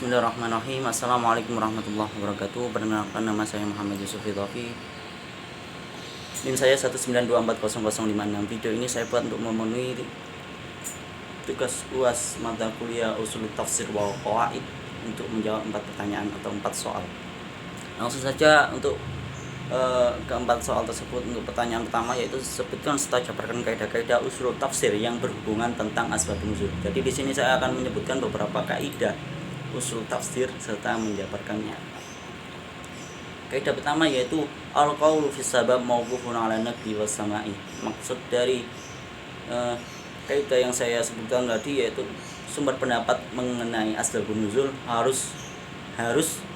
Bismillahirrahmanirrahim. Assalamualaikum warahmatullahi wabarakatuh. Perkenalkan, nama saya Muhammad Yusuf Ridhofi. NIM saya 192400056. Video ini saya buat untuk memenuhi tugas UAS mata kuliah Ushul Tafsir wal Qawaid untuk menjawab 4 pertanyaan atau 4 soal. Langsung saja untuk keempat soal tersebut. Untuk pertanyaan pertama yaitu sebutkan serta jabarkan kaidah-kaidah usul tafsir yang berhubungan tentang asbabun nuzul. Jadi di sini saya akan menyebutkan beberapa kaidah usul tafsir serta menjabarkannya. Kaidah pertama yaitu al-qaulu fis sabab mauqufun 'ala naqdi was sama'i. Maksud dari kaidah yang saya sebutkan tadi yaitu sumber pendapat mengenai asbabun nuzul harus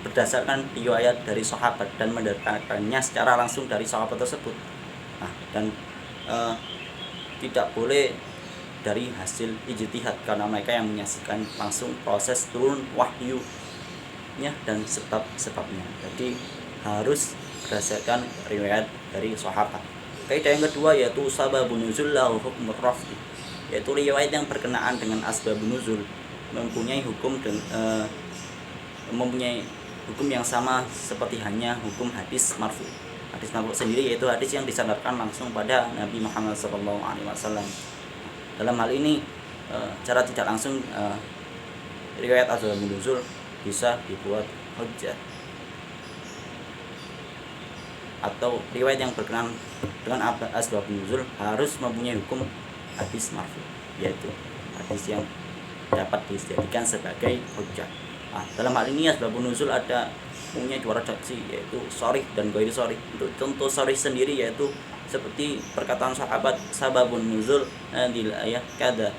berdasarkan riwayat dari sahabat dan mendapatkannya secara langsung dari sahabat tersebut. Dan tidak boleh dari hasil ijtihad, karena mereka yang menyaksikan langsung proses turun wahyunya dan sebab-sebabnya. Jadi harus berdasarkan riwayat dari sahabat. Kaidah yang kedua yaitu sababun nuzul lahu hukmur raf'i, yaitu riwayat yang berkenaan dengan asbabun nuzul mempunyai hukum yang sama seperti hanya hukum hadis marfu. Hadis marfu sendiri yaitu hadis yang disandarkan langsung pada Nabi Muhammad SAW. Dalam hal ini cara tidak langsung riwayat asbabun nuzul bisa dibuat hujjah, atau riwayat yang berkenaan dengan asbabun nuzul harus mempunyai hukum hadis marfu, yaitu hadis yang dapat dijadikan sebagai hujjah. Dalam hal ini asbabun nuzul ada punya dua redaksi, yaitu sharih dan ghairu sharih. Untuk contoh sharih sendiri yaitu seperti perkataan sahabat, sababun nuzul hadil ayat kada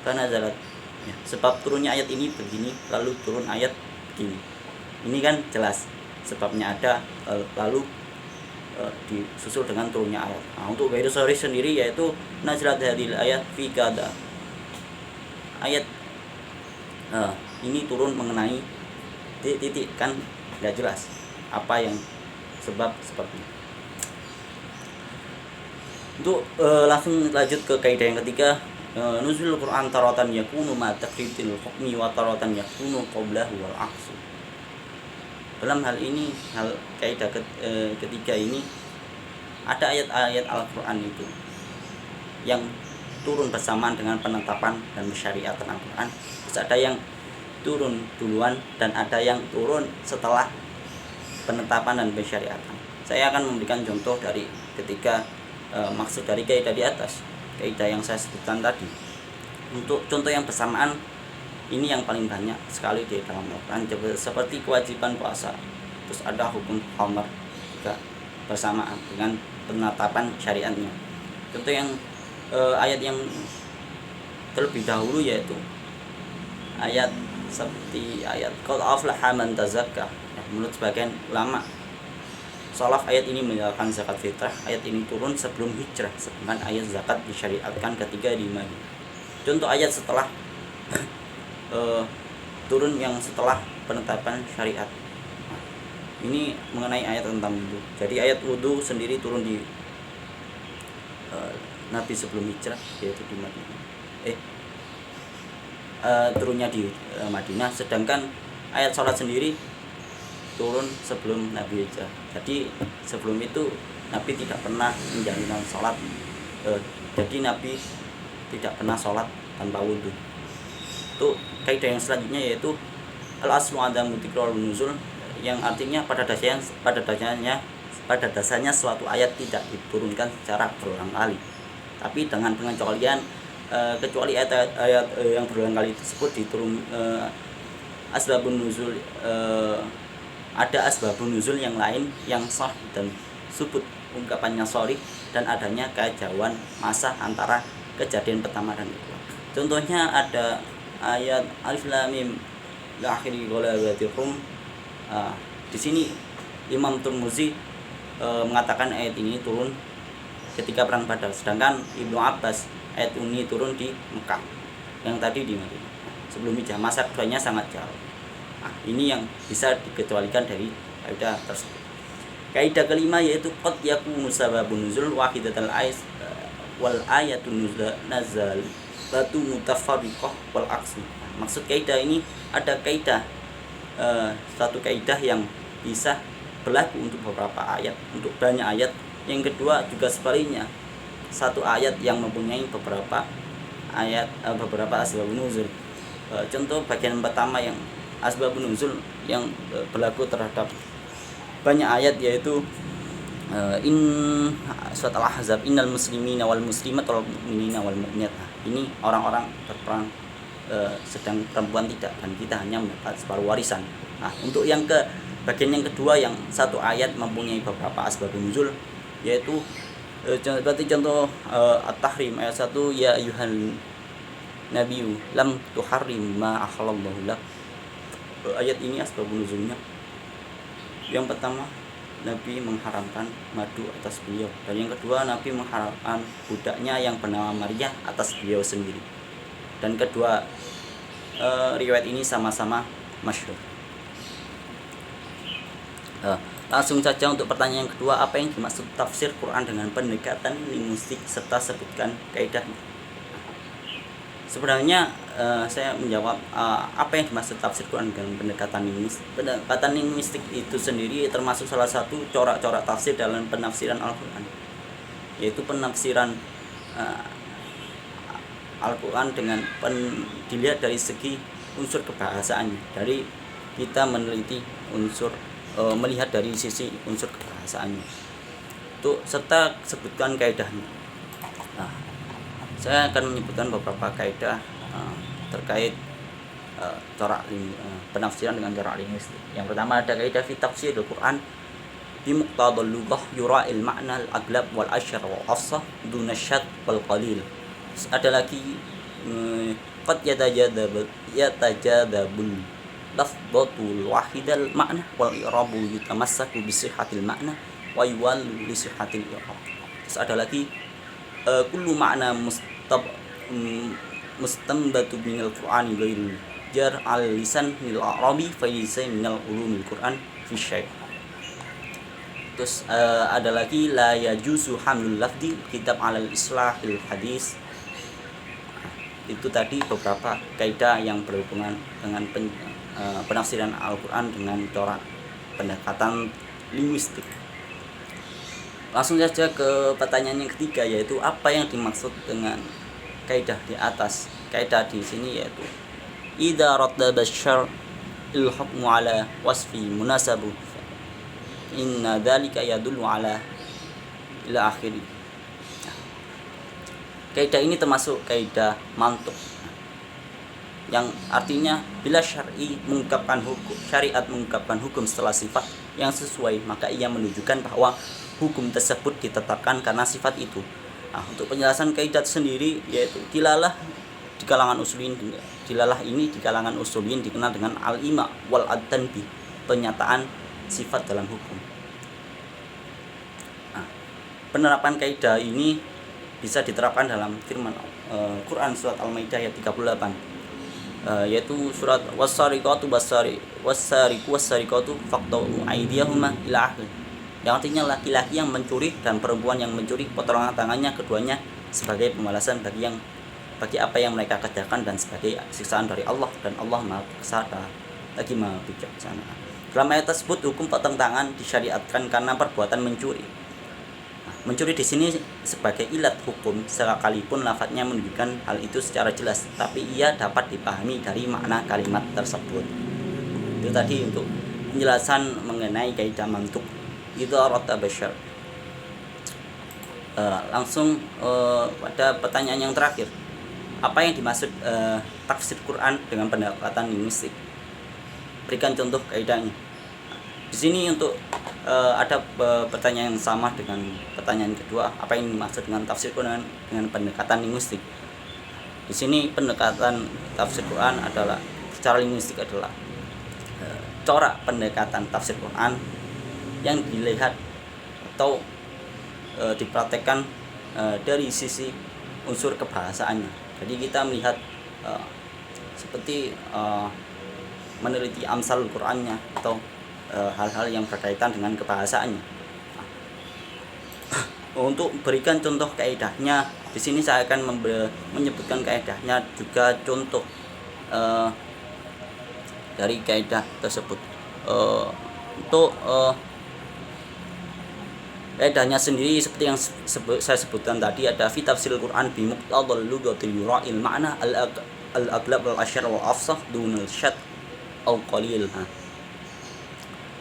fanazalat, sebab turunnya ayat ini begini lalu turun ayat begini. Ini kan jelas sebabnya ada, lalu disusul dengan turunnya ayat. Untuk ghairu sharih sendiri yaitu nazalat hadil ayat fi kada, ayat ini turun mengenai titik, kan nggak jelas apa yang sebabnya. Untuk langsung lanjut ke kaidah yang ketiga, nuzul Quran taratan yakunu ma taqridil hukmi wa taratan yakunu qablahu wal aqsu. Dalam hal ini, kaidah ketiga ini ada ayat-ayat Al-Qur'an itu yang turun bersamaan dengan penetapan dan syariatan Al-Qur'an. Terus ada yang turun duluan dan ada yang turun setelah penetapan dan pensyariatan. Saya akan memberikan contoh dari ketiga maksud dari kaidah di atas, kaidah yang saya sebutkan tadi. Untuk contoh yang bersamaan ini yang paling banyak sekali di dalam Al-Quran, seperti kewajiban puasa, terus ada hukum khamar juga bersamaan dengan penetapan syariatnya. Contoh yang ayat yang terlebih dahulu yaitu ayat seperti ayat qad aflaha man tazakka. Menurut sebagian ulama salaf, ayat ini menyatakan zakat fitrah. Ayat ini turun sebelum hijrah, sedangkan ayat zakat disyariatkan ketika di Madinah. Contoh ayat setelah turun yang setelah penetapan syariat, ini mengenai ayat tentang wudu. Jadi ayat wudu sendiri turun di Nabi sebelum hijrah, yaitu di Madinah. Turunnya di Madinah, sedangkan ayat sholat sendiri turun sebelum Nabi hijrah. Jadi sebelum itu Nabi tidak pernah menjalankan sholat, jadi Nabi tidak pernah sholat tanpa wudhu. Itu kaidah yang selanjutnya yaitu al-aslu adamu tikrarun nuzul, yang artinya pada dasarnya suatu ayat tidak diturunkan secara berulang kali, tapi dengan pengecualian kecuali ayat yang berulang kali tersebut diturun asbabun nuzul, ada asbabun nuzul yang lain yang sah dan subut ungkapannya sharih dan adanya kejauhan masa antara kejadian pertama dan kedua. Contohnya ada ayat alif lam mim la akhiri ghalabatir rum. Di sini Imam Tirmizi mengatakan ayat ini turun ketika perang Badar, sedangkan Ibnu Abbas ayat ini turun di Mekah, yang tadi di Madinah. Sebelum hijrah, masa keduanya sangat jauh. Ini yang bisa dikecualikan dari kaidah tersebut. Kaidah kelima yaitu qad yakunu sababun nuzul wahidatal ayat wal ayatun nazal batu mutafarriqah wal aqsu. Maksud kaidah ini ada kaidah satu kaidah yang bisa berlaku untuk beberapa ayat, untuk banyak ayat. Yang kedua juga sebaliknya, satu ayat yang mempunyai beberapa ayat, beberapa asbabun nuzul. Contoh bagian pertama yang asbabun nuzul yang berlaku terhadap banyak ayat, yaitu surat Al-Ahzab, innal muslimina wal muslimat wal mu'minina wal mu'minat. Ini orang-orang berperang sedang perempuan tidak, dan kita hanya mendapat separuh warisan. Nah, untuk yang bagian yang kedua yang satu ayat mempunyai beberapa asbabun nuzul, yaitu berarti contoh At-Tahrim ayat 1, ya ayyuhan nabiyyu lam tuharrim ma ahallallahu lak. Ayat ini asbabun nuzulnya, yang pertama Nabi mengharamkan madu atas beliau, dan yang kedua Nabi mengharamkan budaknya yang bernama Maria atas beliau sendiri. Dan kedua riwayat ini sama-sama masyhur. Langsung saja untuk pertanyaan yang kedua, apa yang dimaksud tafsir Quran dengan pendekatan linguistik serta sebutkan kaidahnya. Sebenarnya saya menjawab apa yang dimaksud tafsir Quran dengan pendekatan linguistik. Pendekatan linguistik itu sendiri termasuk salah satu corak-corak tafsir dalam penafsiran Al-Quran, yaitu penafsiran Al-Quran dengan dilihat dari segi unsur kebahasaannya, dari kita meneliti unsur melihat dari sisi unsur kebahasaannya, untuk serta sebutkan kaidahnya. Nah, saya akan menyebutkan beberapa kaidah terkait penafsiran dengan corak linguistik. Yang pertama ada kaidah fi tafsirul Quran bi muqtadal lughah yura'il ma'na al-aglab wal asyar wal afsah duna syad wal qalil. Ada lagi qad yatajadabul lafdhatul wahidal ma'na wal i'rabu yutamassaku bi sihhatil ma'na wa yuwallu li sihhatil i'rab. Terus ada lagi kullu ma'na mustambatu minal Qur'ani ghairul jar al lisan lil arabi fa laysa minal ulumil Qur'an fi syai'. Terus ada lagi la yajuzu hamlul lafdi kitab alal islahil hadis. Itu tadi beberapa kaidah yang berhubungan dengan penafsiran Al-Quran dengan corak pendekatan linguistik. Langsung saja ke pertanyaan yang ketiga, yaitu apa yang dimaksud dengan kaidah di atas. Kaidah di sini yaitu idza rattaba asy-syar' al-hukmu ala wasfi munasabu inna dzalika yadullu ala ila akhirih. Kaidah ini termasuk kaidah mantuk, yang artinya bila syariat mengungkapkan hukum setelah sifat yang sesuai, maka ia menunjukkan bahwa hukum tersebut ditetapkan karena sifat itu. Nah, untuk penjelasan kaidah sendiri, yaitu dilalah di kalangan usulin, dilalah ini di kalangan usulin dikenal dengan al-ima wal ad-tanbi, penyataan sifat dalam hukum. Nah, penerapan kaidah ini bisa diterapkan dalam firman Quran surat Al-Maidah ayat 38, yaitu surat was-sariqatu was-sariqatu faqta'u aydiyahuma ila akhir, yang artinya laki-laki yang mencuri dan perempuan yang mencuri, potonglah tangannya keduanya sebagai pembalasan bagi apa yang mereka kerjakan dan sebagai siksaan dari Allah, dan Allah Maha Besar lagi Maha Bijaksana. Dalam ayat tersebut hukum potong tangan disyariatkan karena perbuatan mencuri. Mencuri di sini sebagai ilat hukum, sekalipun lafadznya menunjukkan hal itu secara jelas, tapi ia dapat dipahami dari makna kalimat tersebut. Itu tadi untuk penjelasan mengenai kaidah mantuk idza rattaba syar'. Langsung pada pertanyaan yang terakhir, apa yang dimaksud tafsir Quran dengan pendekatan linguistik? Berikan contoh kaidahnya. Di sini untuk ada pertanyaan yang sama dengan pertanyaan kedua, apa yang dimaksud dengan tafsir Quran dengan pendekatan linguistik. Di sini pendekatan tafsir Quran adalah secara linguistik adalah corak pendekatan tafsir Quran yang dilihat atau dipraktekkan dari sisi unsur kebahasaannya. Jadi kita melihat seperti meneliti amsal Qurannya atau hal-hal yang berkaitan dengan kebahasaannya. Untuk berikan contoh kaidahnya, di Di sini saya akan menyebutkan kaidahnya juga contoh dari kaidah tersebut. Untuk kaidahnya sendiri seperti yang saya sebutkan tadi, ada fi tafsirul Quran bi muqtadal lughatil yura'il ma'na al-aglab wal asyar wal afsah dunal syad au qalil.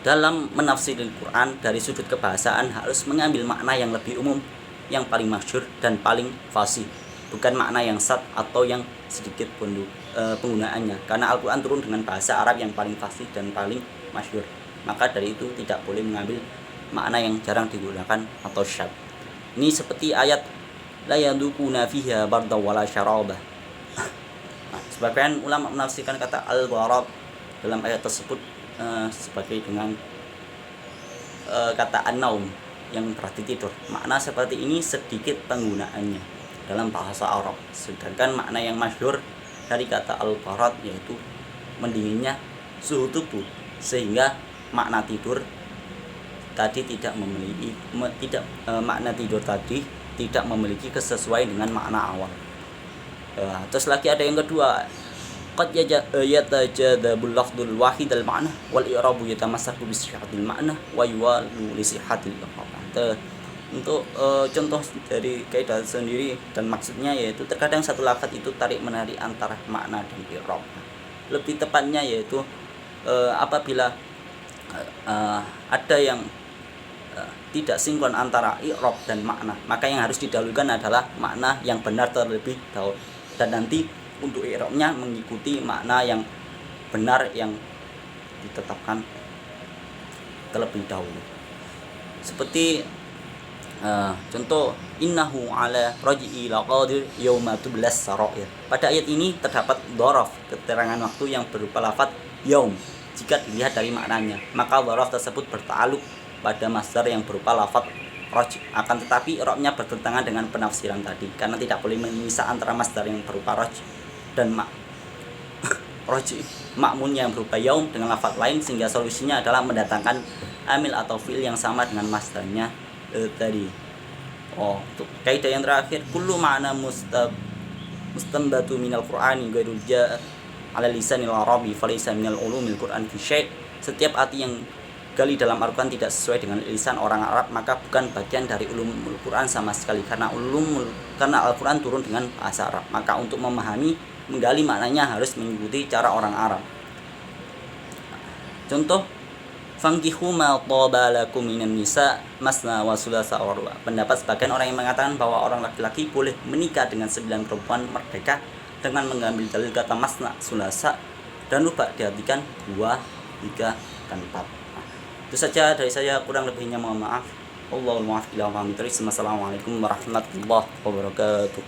Dalam menafsiril Quran dari sudut kebahasaan harus mengambil makna yang lebih umum, yang paling masyhur dan paling fasih, bukan makna yang sad atau yang sedikit penggunaannya, karena Al-Quran turun dengan bahasa Arab yang paling fasih dan paling masyhur. Maka dari itu tidak boleh mengambil makna yang jarang digunakan atau syad. Ini seperti ayat la yadukuna fiha barda wala syarabah. Sebagian ulama menafsirkan kata al-barad dalam ayat tersebut sebagai dengan kata an-naum yang berarti tidur. Makna seperti ini sedikit penggunaannya dalam bahasa Arab. Sedangkan makna yang masyhur dari kata al-barad yaitu mendinginnya suhu tubuh, sehingga makna tidur tadi makna tidur tadi tidak memiliki kesesuaian dengan makna awal. Terus lagi ada yang kedua, qad yatajadabul lafdul wahid al ma'na wal i'rabu yatamassaku bi sihhatil ma'na wa yuwalu li sihhatil i'rab. Untuk contoh dari kaidah sendiri dan maksudnya yaitu terkadang satu lafaz itu tarik menarik antara makna dan i'rab. Lebih tepatnya yaitu apabila ada yang tidak sinkron antara i'rab dan makna, maka yang harus didahulukan adalah makna yang benar terlebih dahulu, dan nanti untuk i'rabnya mengikuti makna yang benar yang ditetapkan terlebih dahulu. Seperti contoh innahu ala raj'i laqadir yauma tublas sarair. Pada ayat ini terdapat dzaraf, keterangan waktu yang berupa lafaz yaum. Jika dilihat dari maknanya, maka dzaraf tersebut bertakluk pada masdar yang berupa lafaz raj'. Akan tetapi i'rabnya bertentangan dengan penafsiran tadi, karena tidak boleh memisah antara masdar yang berupa raj' dan raj' ma'mun yang berupa yaum dengan lafaz lain, sehingga solusinya adalah mendatangkan amil atau fi'il yang sama dengan masdarnya tadi. Untuk kaidah yang terakhir, kullu ma'na mustambatu minal qur'ani ghairul ja'a ala lisanil arabi falaysa minal ulumil qur'an fi syai'. Setiap arti yang gali dalam Al-Quran tidak sesuai dengan lisan orang Arab, maka bukan bagian dari ulumul Quran sama sekali, karena Al-Quran turun dengan bahasa Arab. Maka untuk memahami, menggali maknanya harus mengikuti cara orang Arab. Contoh, fankihu ma taba lakum minan nisa masna wa thulatha wa ruba'. Pendapat sebagian orang yang mengatakan bahwa orang laki-laki boleh menikah dengan 9 perempuan merdeka dengan mengambil dalil kata masna, thulatha dan ruba', diartikan 2, 3 dan 4. Itu saja dari saya, kurang lebihnya mohon maaf. Allahul muwaffiq ila aqwamit thoriq. Wassalamualaikum warahmatullahi wabarakatuh.